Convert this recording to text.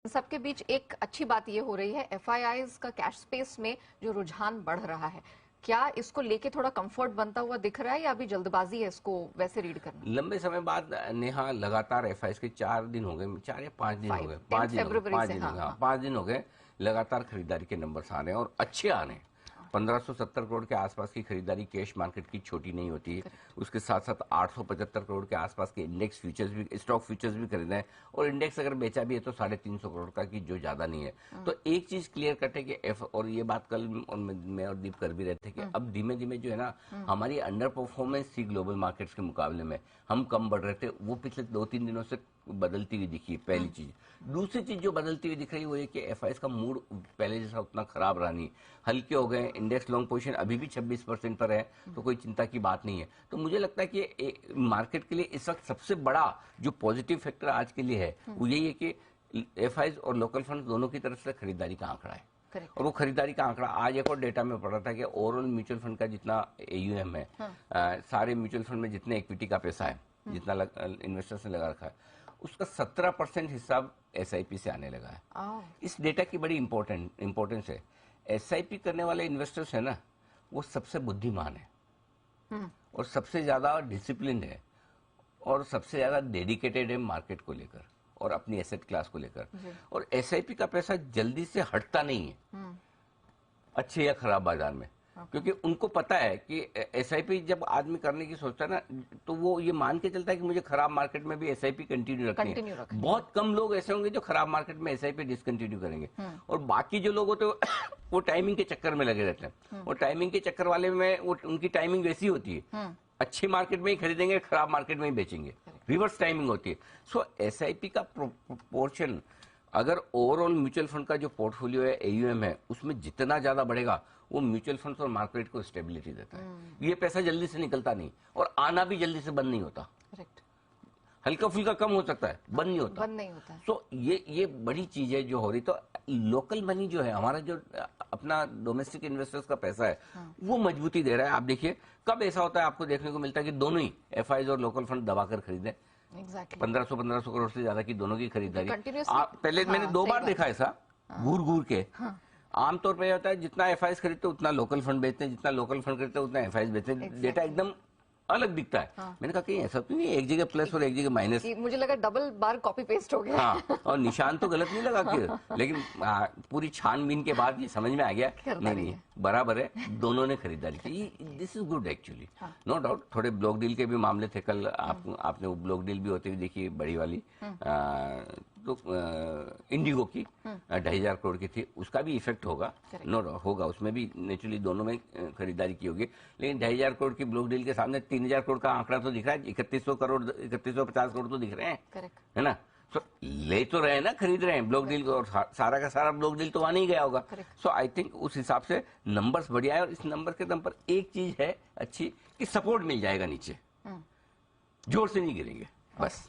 सबके बीच एक अच्छी बात ये हो रही है, एफआईआईज का कैश स्पेस में जो रुझान बढ़ रहा है, क्या इसको लेके थोड़ा कंफर्ट बनता हुआ दिख रहा है या अभी जल्दबाजी है इसको वैसे रीड करना? लंबे समय बाद नेहा लगातार एफआईआईज के 4 दिन हो गए, 4 या 5 दिन हो गए, 5 दिन हो गए, 5 दिन हो गए, 5 दिन हो गए लगातार खरीदारी के नंबर्स आ रहे हैं और अच्छे आ रहे हैं। 1570 करोड़ के आसपास की खरीदारी कैश मार्केट की छोटी नहीं होती है। उसके साथ साथ 875 करोड़ के आसपास के इंडेक्स फ्यूचर्स भी, स्टॉक फ्यूचर्स भी खरीदे हैं और इंडेक्स अगर बेचा भी है तो 350 करोड़ का, की जो ज्यादा नहीं है। तो एक चीज क्लियर कट है कि और ये बात कल मैं और दीप कर भी रहे थे कि अब धीमे धीमे जो है ना हमारी अंडर परफॉर्मेंस थी ग्लोबल मार्केट्स के मुकाबले में, हम कम बढ़ रहे थे, वो पिछले 2-3 दिनों से बदलती हुई दिखी है, पहली चीज। दूसरी चीज जो बदलती हुई दिख रही है वो ये कि एफआईआईज का मूड पहले जैसा उतना खराब रहा नहीं, हल्के हो गए। इंडेक्स लॉन्ग पोजीशन अभी भी 26% पर है, तो कोई चिंता की बात नहीं है। तो मुझे लगता है कि मार्केट के लिए इस वक्त सबसे बड़ा जो पॉजिटिव फैक्टर आज के लिए है वो यही है कि एफआईआईज और लोकल फंड दोनों की तरफ से खरीदारी का आंकड़ा है। और वो खरीदारी का आंकड़ा आज एक और डेटा में पढ़ रहा था कि ओवरऑल म्यूचुअल फंड का जितना एयूएम है, सारे म्यूचुअल फंड में जितने इक्विटी का पैसा है, जितना इन्वेस्टर्स ने लगा रखा है, उसका 17% हिस्सा एसआईपी से आने लगा है। इस डेटा की बड़ी इंपॉर्टेंस है। एसआईपी करने वाले इन्वेस्टर्स है ना, वो सबसे बुद्धिमान है और सबसे ज्यादा डिसिप्लिन है और सबसे ज्यादा डेडिकेटेड है मार्केट को लेकर और अपनी एसेट क्लास को लेकर। और एसआईपी का पैसा जल्दी से हटता नहीं है अच्छे या खराब बाजार में, क्योंकि उनको पता है कि एसआईपी जब आदमी करने की सोचता है ना, तो वो ये मान के चलता है कि मुझे खराब मार्केट में भी एसआईपी कंटिन्यू रखनी है। बहुत कम लोग ऐसे होंगे जो खराब मार्केट में एसआईपी डिसकंटिन्यू करेंगे और बाकी जो लोग होते हैं वो टाइमिंग के चक्कर में लगे रहते हैं। और टाइमिंग के चक्कर वाले में उनकी टाइमिंग वैसी होती है, अच्छी मार्केट में ही खरीदेंगे, खराब मार्केट में ही बेचेंगे, रिवर्स टाइमिंग होती है। सो एसआईपी का प्रोपोर्शन अगर ओवरऑल म्यूचुअल फंड का जो पोर्टफोलियो है, एयूएम है, उसमें जितना ज्यादा बढ़ेगा वो म्यूचुअल फंड्स और मार्केट को स्टेबिलिटी देता है। ये पैसा जल्दी से निकलता नहीं और आना भी जल्दी से बंद नहीं होता। हल्का फुल्का कम हो सकता है, बंद नहीं होता। तो ये बड़ी चीज है जो हो रही। तो लोकल मनी जो है हमारा, जो अपना डोमेस्टिक इन्वेस्टर्स का पैसा है, वो मजबूती दे रहा है। आप देखिए कब ऐसा होता है, आपको देखने को मिलता है कि दोनों ही एफआईआईज और लोकल फंड दबाकर खरीदे। 1500 करोड़ से ज्यादा की दोनों की खरीदारी पहले मैंने 2 बार देखा ऐसा घूर घूर के। आमतौर पर होता है जितना एफआईआईज खरीदते उतना लोकल फंड बेचते हैं, जितना लोकल फंड खरीदते उतना एफआईआईज बेचते हैं। डेटा एकदम अलग दिखता है। मैंने कहा कहीं ऐसा तो नहीं, एक जगह प्लस और एक जगह माइनस। मुझे लगा डबल बार कॉपी पेस्ट हो गया। हाँ, और निशान तो गलत नहीं लगा के, लेकिन पूरी छानबीन के बाद ये समझ में आ गया नहीं बराबर है, दोनों ने खरीदारी की। This is good actually, no doubt. थोड़े ब्लॉक डील के भी मामले थे कल, आपने वो ब्लॉक डील भी होते हुए देखी, बड़ी वाली तो इंडिगो की 2,500 करोड़ की थी, उसका भी इफेक्ट होगा, नो डाउट होगा, उसमें भी नेचुरली दोनों में खरीदारी की होगी। लेकिन 2,500 करोड़ की ब्लॉक डील के सामने 3,000 करोड़ का आंकड़ा तो दिख रहा है, 3100 करोड़ 3150 करोड़ तो दिख रहे हैं, है ना। तो ले तो रहे हैं ना, खरीद रहे हैं ब्लॉक डील को, और सारा का सारा ब्लॉक डील तो वहां नहीं गया होगा। सो आई थिंक उस हिसाब से नंबर्स बढ़िया है। और इस नंबर के दम पर एक चीज है अच्छी कि सपोर्ट मिल जाएगा नीचे, जोर से नहीं गिरेंगे बस।